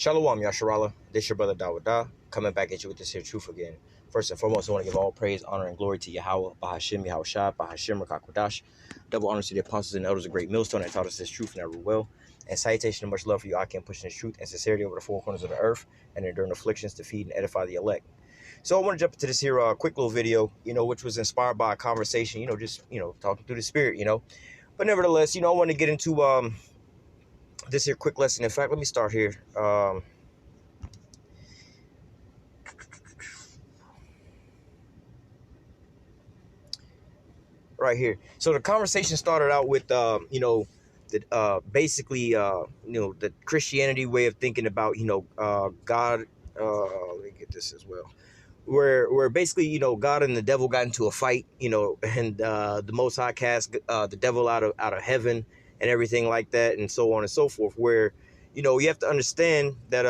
Shalom, Yasharala. This your brother Dawada, coming back at you with this here truth again. First and foremost, I want to give all praise, honor, and glory to Yahweh, Bahashim, Yahushua, Bahashim, Rakakwadash. Double honors to the apostles and elders of Great Millstone that taught us this truth and that rule well. And salutation and much love for you, I can push this truth and sincerity over the four corners of the earth and enduring afflictions to feed and edify the elect. So I want to jump into this here quick little video, which was inspired by a conversation, just talking through the spirit, But nevertheless, I want to get into this here quick lesson. In fact, let me start here. Right here. So the conversation started out with, basically, the Christianity way of thinking about, God. Let me get this as well. Where basically, God and the devil got into a fight, and the Most High cast the devil out of heaven and everything like that, and so on and so forth. Where, you have to understand that,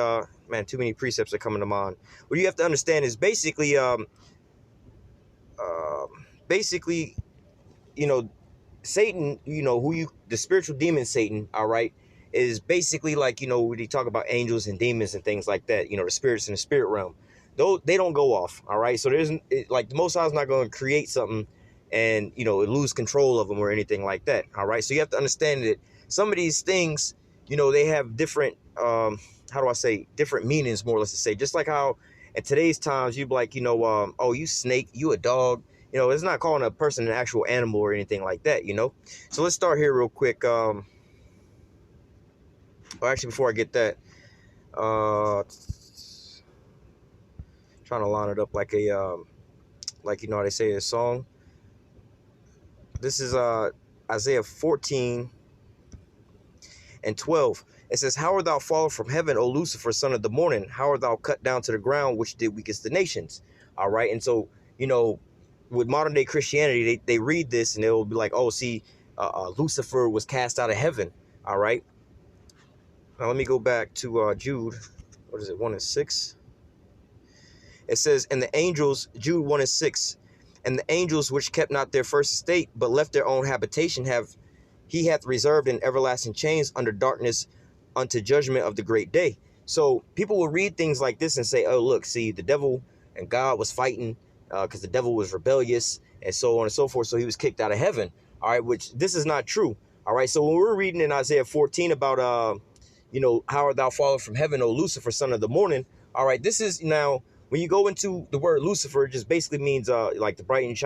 man, too many precepts are coming to mind. What you have to understand is basically, Satan, the spiritual demon Satan, all right, is basically like, when you talk about angels and demons and things like that, the spirits in the spirit realm, though they don't go off, all right. So like the Most High is not going to create something and, lose control of them or anything like that, all right. So you have to understand that some of these things, they have different, different meanings, more or less to say, just like how in today's times, you'd be like, oh, you snake, you a dog. It's not calling a person an actual animal or anything like that, So let's start here real quick. Well, actually, before I get that, trying to line it up like a, how they say a song. This is Isaiah 14 and 12. It says, "How art thou fallen from heaven, O Lucifer, son of the morning? How art thou cut down to the ground, which did weakest the nations?" All right, and so, with modern day Christianity, they read this and they'll be like, oh, see, Lucifer was cast out of heaven. All right. Now let me go back to Jude. What is it? 1:6. It says, and the angels, Jude 1:6, and the angels which kept not their first estate, but left their own habitation, he hath reserved in everlasting chains under darkness unto judgment of the great day. So people will read things like this and say, oh, look, see, the devil and God was fighting, because the devil was rebellious and so on and so forth. So he was kicked out of heaven. All right, which this is not true. All right. So when we're reading in Isaiah 14 about, how art thou fallen from heaven, O Lucifer, son of the morning. All right. This is now when you go into the word Lucifer, it just basically means like the bright and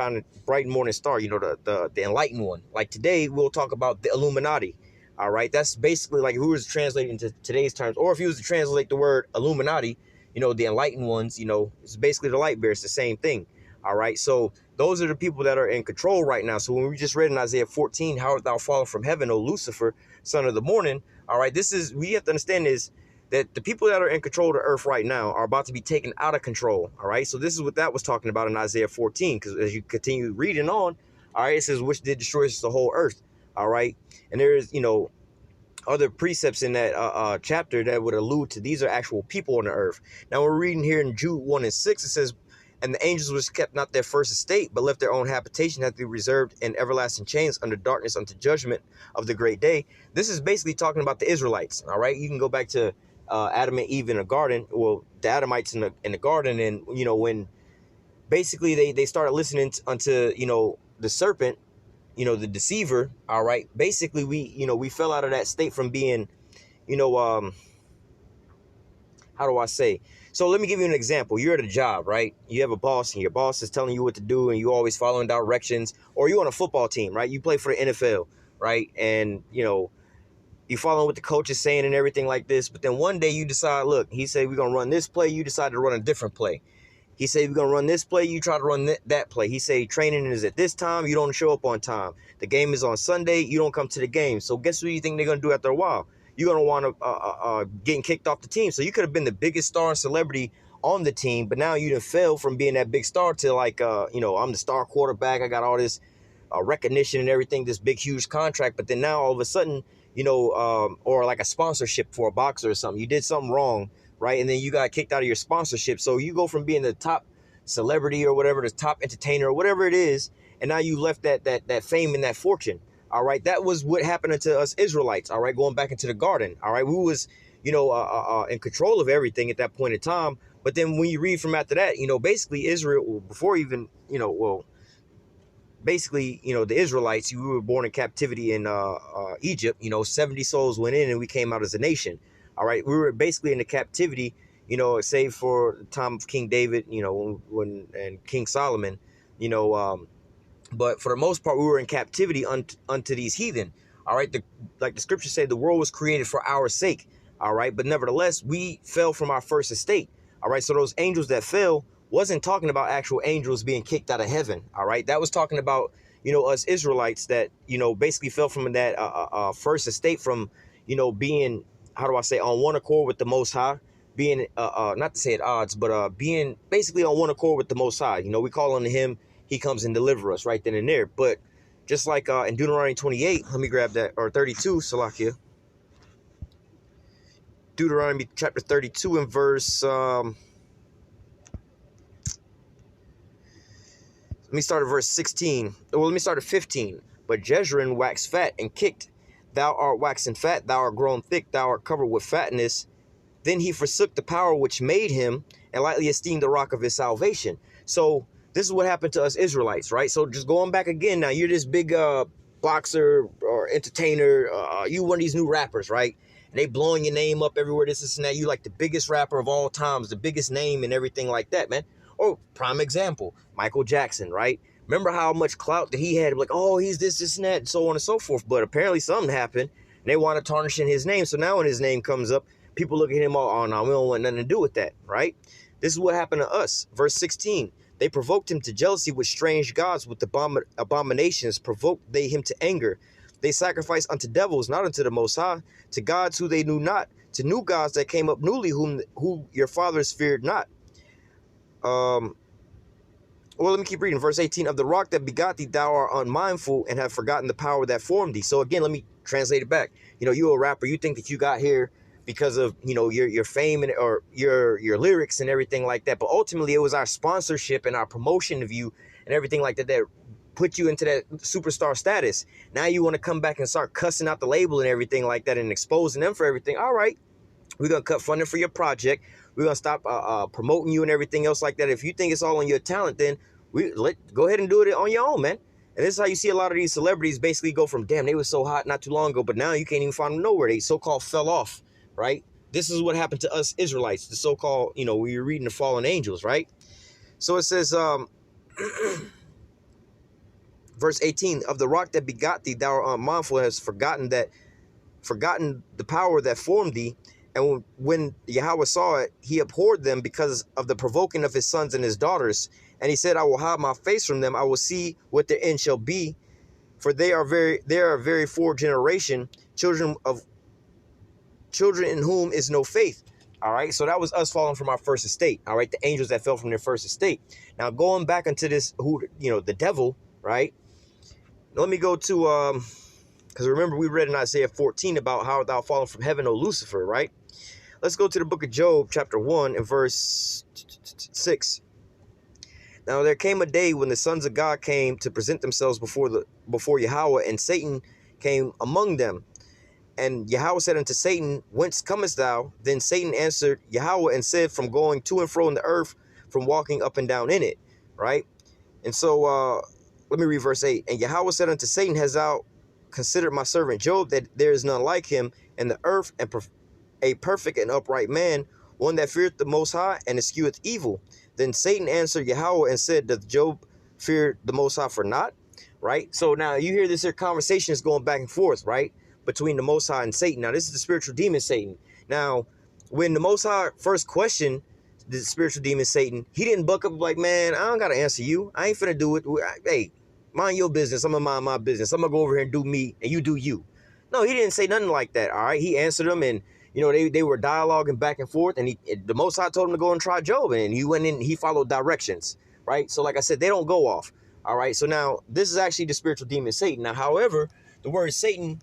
morning star, the enlightened one. Like today, we'll talk about the Illuminati. All right. That's basically like who is translated into today's terms, or if you was to translate the word Illuminati, the enlightened ones, it's basically the light bearers, the same thing. All right. So those are the people that are in control right now. So when we just read in Isaiah 14, how art thou fallen from heaven, O Lucifer, son of the morning. All right. We have to understand is that the people that are in control of the earth right now are about to be taken out of control. All right. So this is what that was talking about in Isaiah 14, because as you continue reading on, all right, it says, which did destroy the whole earth. All right. And there is, other precepts in that chapter that would allude to these are actual people on the earth. Now we're reading here in Jude 1:6. It says, and the angels which kept not their first estate, but left their own habitation, hath he reserved in everlasting chains under darkness unto judgment of the great day. This is basically talking about the Israelites. All right. You can go back to Adam and Eve in the garden. Well, the Adamites in the garden. And, when basically they started listening unto, the serpent, the deceiver. All right. Basically, we fell out of that state from being, how do I say? So let me give you an example. You're at a job, right? You have a boss and your boss is telling you what to do and you always following directions, or you're on a football team, right? You play for the NFL, right? And, you following what the coach is saying and everything like this. But then one day you decide, look, he said, we're going to run this play. You decide to run a different play. He said, we're going to run this play. You try to run that play. He said, training is at this time. You don't show up on time. The game is on Sunday. You don't come to the game. So guess what you think they're going to do after a while? You're going to want to getting kicked off the team. So you could have been the biggest star and celebrity on the team, but now you done fell from being that big star to like, I'm the star quarterback. I got all this recognition and everything, this big, huge contract. But then now all of a sudden, or like a sponsorship for a boxer or something. You did something wrong, right? And then you got kicked out of your sponsorship. So you go from being the top celebrity or whatever, the top entertainer or whatever it is, and now you left that fame and that fortune. All right, that was what happened to us Israelites. All right, going back into the garden. All right, we was in control of everything at that point in time. But then when you read from after that, basically Israel, before even, basically, the Israelites, we were born in captivity in Egypt. 70 souls went in and we came out as a nation. All right. We were basically in the captivity, save for the time of King David, when and King Solomon, but for the most part, we were in captivity unto these heathen. All right. Like the scriptures say, the world was created for our sake. All right. But nevertheless, we fell from our first estate. All right. So those angels that fell wasn't talking about actual angels being kicked out of heaven. All right. That was talking about, us Israelites that, basically fell from that first estate from, being, how do I say, on one accord with the Most High, being, not to say at odds, but being basically on one accord with the Most High. We call on him. He comes and deliver us right then and there. But just like in Deuteronomy 28, let me grab that, or 32, Salakia. Deuteronomy chapter 32 and verse, let me start at verse 16. Well, let me start at 15. But Jezreel waxed fat and kicked. Thou art waxen fat, thou art grown thick, thou art covered with fatness. Then he forsook the power which made him and lightly esteemed the rock of his salvation. So this is what happened to us Israelites, right? So just going back again, now you're this big boxer or entertainer, you one of these new rappers, right? And they blowing your name up everywhere, this and that. You like the biggest rapper of all times, the biggest name and everything like that, man. Or prime example, Michael Jackson, right? Remember how much clout that he had? Like, oh, he's this and that, and so on and so forth. But apparently something happened, and they want to tarnish in his name. So now when his name comes up, people look at him, oh, no, we don't want nothing to do with that, right? This is what happened to us. Verse 16, they provoked him to jealousy with strange gods, with abominations provoked they him to anger. They sacrificed unto devils, not unto the Most High, to gods who they knew not, to new gods that came up newly, who your fathers feared not. Well, let me keep reading. Verse 18, of the rock that begot thee, thou art unmindful and have forgotten the power that formed thee. So again, let me translate it back. You're a rapper. You think that you got here because of, your fame and or your lyrics and everything like that. But ultimately, it was our sponsorship and our promotion of you and everything like that that put you into that superstar status. Now you want to come back and start cussing out the label and everything like that and exposing them for everything. All right, we're going to cut funding for your project. We're going to stop promoting you and everything else like that. If you think it's all on your talent, then go ahead and do it on your own, man. And this is how you see a lot of these celebrities basically go from, damn, they were so hot not too long ago, but now you can't even find them nowhere. They so-called fell off, right? This is what happened to us Israelites, the so-called, we were reading the fallen angels, right? So it says, verse 18, of the rock that begot thee, thou art unmindful, and hast forgotten the power that formed thee. And when Yahweh saw it, he abhorred them because of the provoking of his sons and his daughters. And he said, I will hide my face from them. I will see what their end shall be. For they are very poor generation, children in whom is no faith. All right. So that was us falling from our first estate. All right. The angels that fell from their first estate. Now going back into this, the devil, right? Let me go to, because remember we read in Isaiah 14 about how thou fallen from heaven, O Lucifer, right? Let's go to the book of Job, chapter 1 and verse 6. Now there came a day when the sons of God came to present themselves before Yahweh, and Satan came among them. And Yahweh said unto Satan, whence comest thou? Then Satan answered Yahweh and said, from going to and fro in the earth, from walking up and down in it, right? And so let me read verse 8. And Yahweh said unto Satan, hast thou considered my servant Job, that there is none like him in the earth, and a perfect and upright man, one that feareth the Most High and escheweth evil? Then Satan answered Yahweh and said, doth Job fear the Most High for naught? Right? So now you hear this here conversation is going back and forth, right? Between the Most High and Satan. Now this is the spiritual demon Satan. Now, when the Most High first questioned the spiritual demon Satan, he didn't buck up like, man, I don't got to answer you. I ain't finna do it. Hey, mind your business. I'm going to mind my business. I'm going to go over here and do me and you do you. No, he didn't say nothing like that. All right. He answered them, and they were dialoguing back and forth, and the Most High told him to go and try Job, and he went in, he followed directions, right? So like I said, they don't go off. All right. So now this is actually the spiritual demon Satan. Now, however, the word Satan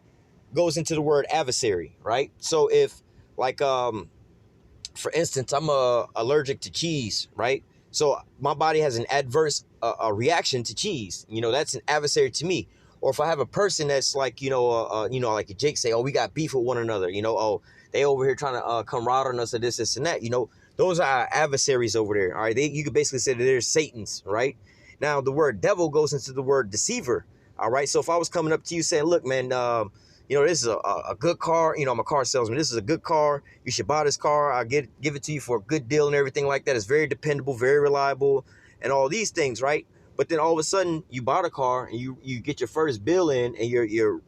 goes into the word adversary, right? So if, like, for instance, I'm allergic to cheese, right? So my body has an adverse reaction to cheese. That's an adversary to me. Or if I have a person that's like, like Jake say, oh, we got beef with one another. Oh, They over here trying to come out on us or this and that. You know, those are our adversaries over there. All right, you could basically say that they're Satan's, right? Now the word devil goes into the word deceiver. All right, so if I was coming up to you saying, look, man, you know, this is a good car. You know, I'm a car salesman. This is a good car. You should buy this car. I'll give it to you for a good deal and everything like that. It's very dependable, very reliable, and all these things, right? But then all of a sudden you buy the car and you get your first bill in, and your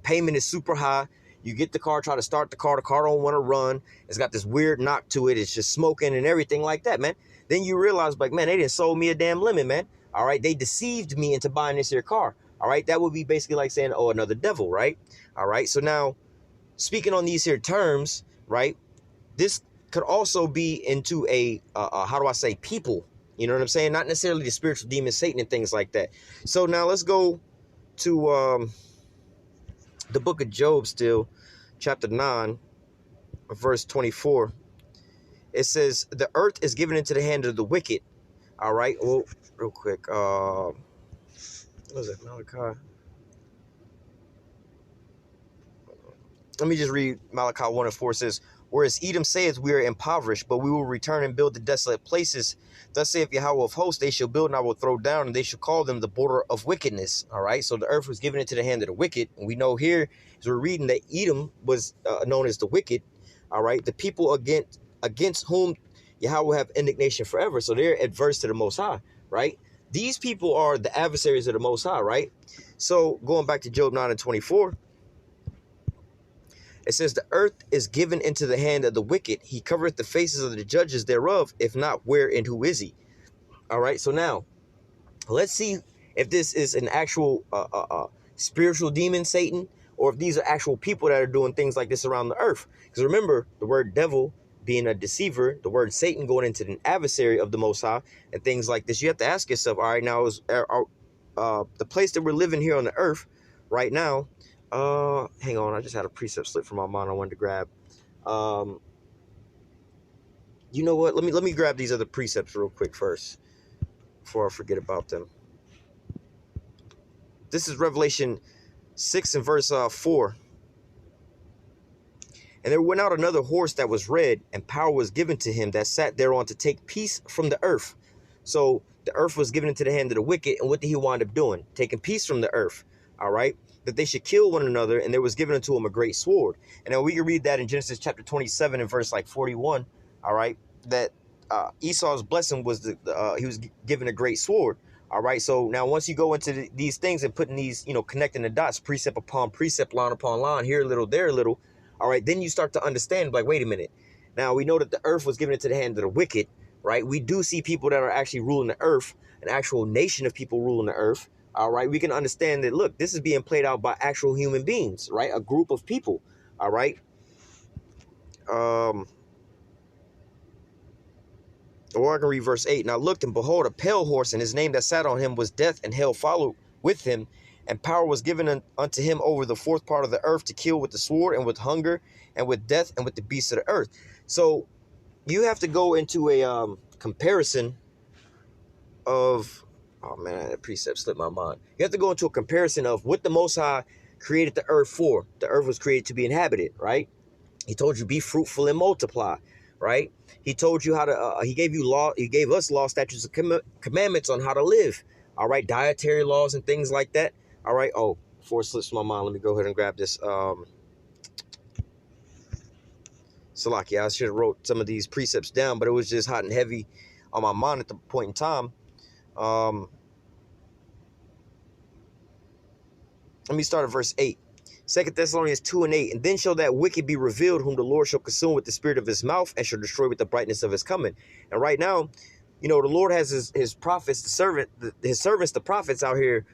payment is super high. You get the car, try to start the car don't want to run. It's got this weird knock to it. It's just smoking and everything like that, man. Then you realize, like, man, they didn't sold me a damn lemon, man. All right, they deceived me into buying this here car. All right, that would be basically like saying, oh, another devil, right? All right, so now speaking on these here terms, right, this could also be into a how do I say, people. You know what I'm saying? Not necessarily the spiritual demon, Satan, and things like that. So now let's go to the book of Job still, chapter 9, verse 24. It says, the earth is given into the hand of the wicked. All right, well, real quick. What was it, Malachi? Let me just read Malachi 1 and 4. It says, whereas Edom saith, we are impoverished, but we will return and build the desolate places. Thus saith Yahweh of hosts, they shall build and I will throw down, and they shall call them the border of wickedness. All right, so the earth was given into the hand of the wicked. And we know here, as we're reading, that Edom was known as the wicked. All right, the people against whom Yahweh will have indignation forever. So they're adverse to the Most High, right? These people are the adversaries of the Most High, right? So going back to Job 9 and 24, it says, the earth is given into the hand of the wicked. He covereth the faces of the judges thereof. If not, where and who is he? All right, so now let's see if this is an actual spiritual demon, Satan, or if these are actual people that are doing things like this around the earth. Because remember, the word devil being a deceiver, the word Satan going into an adversary of the Most High, and things like this. You have to ask yourself, all right, now is the place that we're living here on the earth right now. Hang on, I just had a precept slip from my mind I wanted to grab. You know what? Let me grab these other precepts real quick first before I forget about them. This is Revelation 6 and verse 4. And there went out another horse that was red, and power was given to him that sat thereon to take peace from the earth. So the earth was given into the hand of the wicked, and what did he wind up doing? Taking peace from the earth. All right, that they should kill one another, and there was given unto him a great sword. And then we can read that in Genesis chapter 27 and verse like 41. All right, that Esau's blessing was he was given a great sword. All right, so now once you go into these things and putting these, you know, connecting the dots, precept upon precept, line upon line, here a little, there a little. All right, then you start to understand, like, wait a minute. Now we know that the earth was given into the hand of the wicked, right? We do see people that are actually ruling the earth, an actual nation of people ruling the earth. All right, we can understand that, look, this is being played out by actual human beings, right? A group of people, all right? Or I can read verse 8. Now looked, and behold, a pale horse, and his name that sat on him was Death, and hell followed with him. And power was given unto him over the fourth part of the earth to kill with the sword, and with hunger, and with death, and with the beasts of the earth. So you have to go into a comparison of... Oh, man, that precept slipped my mind. You have to go into a comparison of what the Most High created the earth for. The earth was created to be inhabited, right? He told you, be fruitful and multiply, right? He told you how to, he gave you law, he gave us law, statutes, and commandments on how to live, all right? Dietary laws and things like that, all right? Oh, before it slips my mind, let me go ahead and grab this. Salaki, I should have wrote some of these precepts down, but it was just hot and heavy on my mind at the point in time. Let me start at verse 8. 2 Thessalonians 2 and 8. And then shall that wicked be revealed, whom the Lord shall consume with the spirit of his mouth, and shall destroy with the brightness of his coming. And right now, you know, the Lord has his prophets, his servants, the prophets out here,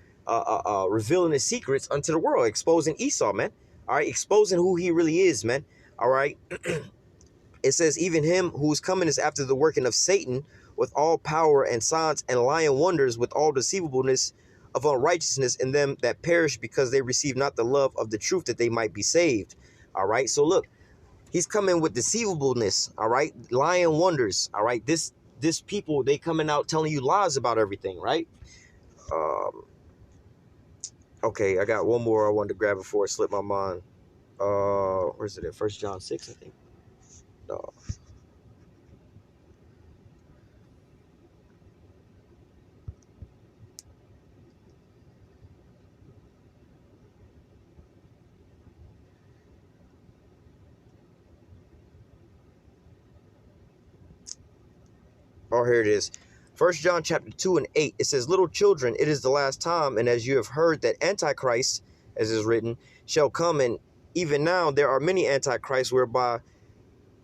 revealing his secrets unto the world, exposing Esau, man. All right, exposing who he really is, man. All right. It says, even him whose coming is after the working of Satan, with all power and signs and lying wonders, with all deceivableness of unrighteousness in them that perish, because they receive not the love of the truth, that they might be saved. All right, so look, he's coming with deceivableness. All right, lying wonders. All right, this people, they coming out telling you lies about everything, right? Okay, I got one more I wanted to grab before it slipped my mind. Where's it at? 1 John 6, I think. No. Oh, here it is. 1 John chapter 2 and 8. It says, little children, it is the last time, and as you have heard that Antichrist, as is written, shall come, and even now there are many Antichrists, whereby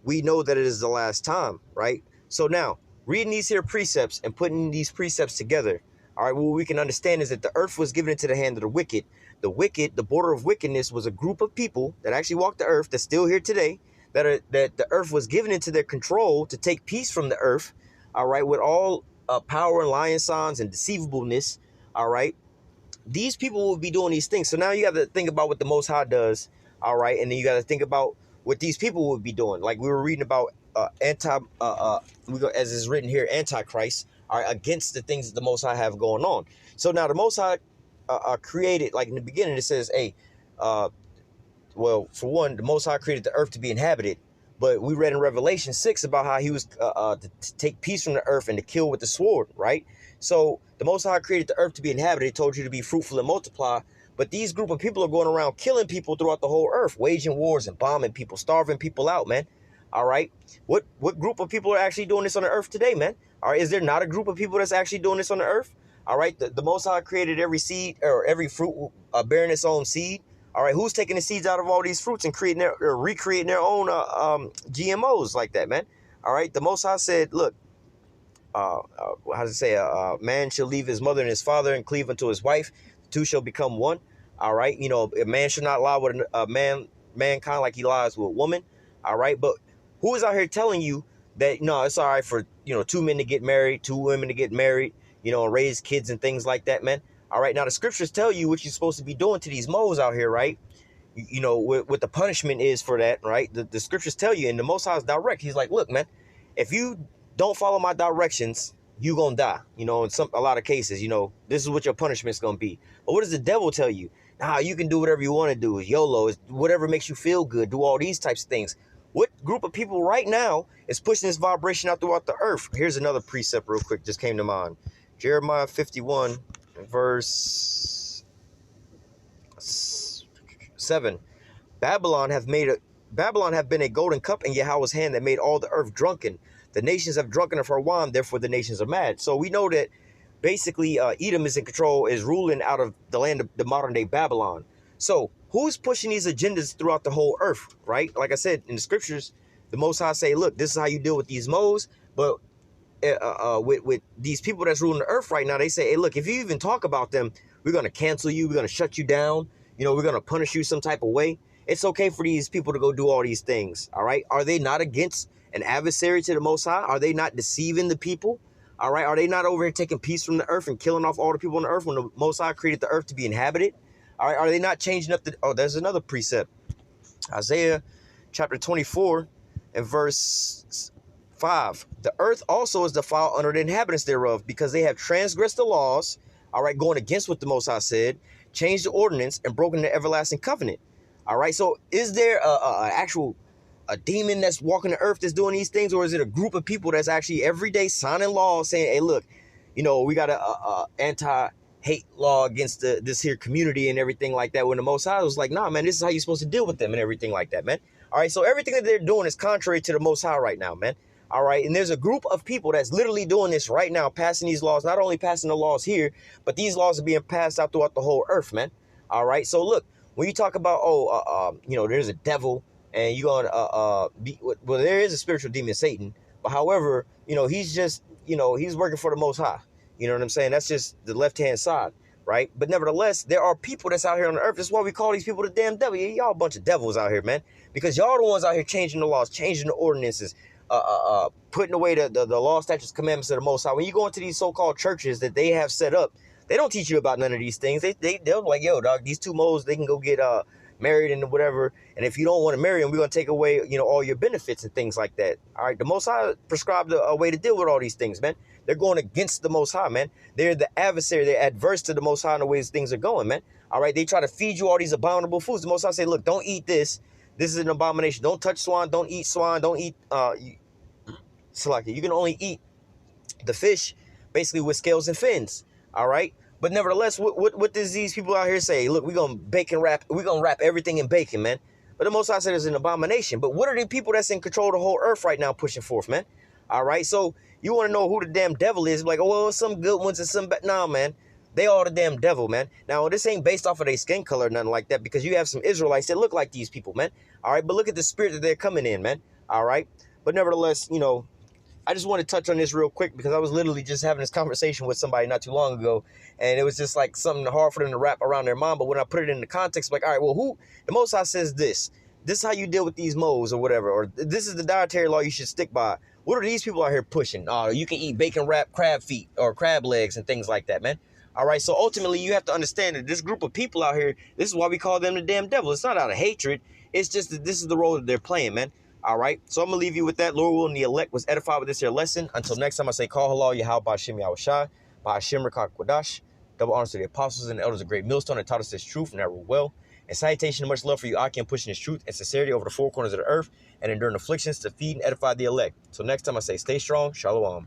we know that it is the last time, right? So now, reading these here precepts and putting these precepts together, all right, what we can understand is that the earth was given into the hand of the wicked. The wicked, the border of wickedness, was a group of people that actually walked the earth, that's still here today, that the earth was given into their control to take peace from the earth, all right, with all power and lion signs and deceivableness, all right. These people will be doing these things. So now you got to think about what the Most High does, all right, and then you got to think about what these people would be doing. Like we were reading about as is written here, Antichrist, all right, against the things that the Most High have going on. So now the Most High created, like in the beginning, it says, hey, well, for one, the Most High created the earth to be inhabited. But we read in Revelation 6 about how he was to take peace from the earth and to kill with the sword, right? So the Most High created the earth to be inhabited, told you to be fruitful and multiply. But these group of people are going around killing people throughout the whole earth, waging wars and bombing people, starving people out, man. All right. What group of people are actually doing this on the earth today, man? All right. Is there not a group of people that's actually doing this on the earth? All right. The Most High created every seed or every fruit bearing its own seed. All right, who's taking the seeds out of all these fruits and creating or recreating their own GMOs like that, man? All right, the Most High said, look, how does it say? Man shall leave his mother and his father and cleave unto his wife. The two shall become one. All right, you know, a man should not lie with mankind like he lies with a woman. All right, but who is out here telling you that, no, it's all right for, you know, two men to get married, two women to get married, you know, and raise kids and things like that, man? All right, now the scriptures tell you what you're supposed to be doing to these moles out here, right? You know, what the punishment is for that, right? The scriptures tell you, and the Most High is direct. He's like, look, man, if you don't follow my directions, you gonna die. You know, in a lot of cases, you know, this is what your punishment's gonna be. But what does the devil tell you? Nah, you can do whatever you want to do. It's YOLO. It's whatever makes you feel good. Do all these types of things. What group of people right now is pushing this vibration out throughout the earth? Here's another precept real quick, just came to mind. Jeremiah 51, verse 7. Babylon have been a golden cup in Yahweh's hand that made all the earth drunken. The nations have drunken of her wine, therefore the nations are mad. So we know that basically Edom is in control, is ruling out of the land of the modern day Babylon. So who's pushing these agendas throughout the whole earth, right? Like I said, in the scriptures, the Most High say, look, this is how you deal with these moles. But with these people that's ruling the earth right now, they say, hey, look, if you even talk about them, we're going to cancel you. We're going to shut you down. You know, we're going to punish you some type of way. It's okay for these people to go do all these things. All right. Are they not against an adversary to the Most High? Are they not deceiving the people? All right. Are they not over here taking peace from the earth and killing off all the people on the earth when the Most High created the earth to be inhabited? All right. Are they not changing up the... Oh, there's another precept. Isaiah chapter 24 and verse 5. The earth also is defiled under the inhabitants thereof, because they have transgressed the laws, all right, going against what the Most High said, changed the ordinance, and broken the everlasting covenant. All right, so is there a demon that's walking the earth that's doing these things, or is it a group of people that's actually every day signing laws saying, hey, look, you know, we got a anti-hate law against this here community and everything like that, when the Most High was like, nah, man, this is how you're supposed to deal with them and everything like that, man. All right, so everything that they're doing is contrary to the Most High right now, man. All right, and there's a group of people that's literally doing this right now, passing these laws, not only passing the laws here, but these laws are being passed out throughout the whole earth, man. All right, so look, when you talk about, you know, there's a devil and you're going to well, there is a spiritual demon, Satan, but however, you know, he's just, you know, he's working for the Most High. You know what I'm saying? That's just the left-hand side, right? But nevertheless, there are people that's out here on the earth. That's why we call these people the damn devil. Y'all a bunch of devils out here, man, because y'all the ones out here changing the laws, changing the ordinances, putting away the law, statutes, commandments of the Most High. When you go into these so-called churches that they have set up, they don't teach you about none of these things. They're like, yo, dog, these two moles, they can go get married and whatever. And if you don't want to marry them, we're going to take away, all your benefits and things like that. All right. The Most High prescribed a way to deal with all these things, man. They're going against the Most High, man. They're the adversary. They're adverse to the Most High in the ways things are going, man. All right. They try to feed you all these abominable foods. The Most High say, look, don't eat this. This is an abomination. Don't touch swine. Don't eat swine. Don't eat, you can only eat the fish basically with scales and fins. All right. But nevertheless, what does these people out here say? Look, we're going to wrap everything in bacon, man. But the Most High said it's an abomination. But what are the people that's in control of the whole earth right now pushing forth, man? All right. So you want to know who the damn devil is? Like, oh, well, some good ones and some bad. Nah, man. They all the damn devil, man. Now, this ain't based off of their skin color or nothing like that, because you have some Israelites that look like these people, man. All right. But look at the spirit that they're coming in, man. All right. But nevertheless, I just want to touch on this real quick, because I was literally just having this conversation with somebody not too long ago, and it was just like something hard for them to wrap around their mind. But when I put it in the context, like, all right, well, the Most High says this is how you deal with these moles or whatever, or this is the dietary law you should stick by. What are these people out here pushing? You can eat bacon wrapped crab feet or crab legs and things like that, man. All right, so ultimately you have to understand that this group of people out here, this is why we call them the damn devil. It's not out of hatred. It's just that this is the role that they're playing, man. All right, so I'm going to leave you with that. Lord willing, the elect was edified with this here lesson. Until next time, I say, call halal, Yahweh, Ba'ashem, Yahushua, Ba'ashem, Rakak, Quadash. Double honors to the apostles and the elders of Great Millstone that taught us this truth and that rule well. And salutation and much love for you, Akim, pushing this truth and sincerity over the four corners of the earth and enduring afflictions to feed and edify the elect. Till next time, I say, stay strong. Shalom.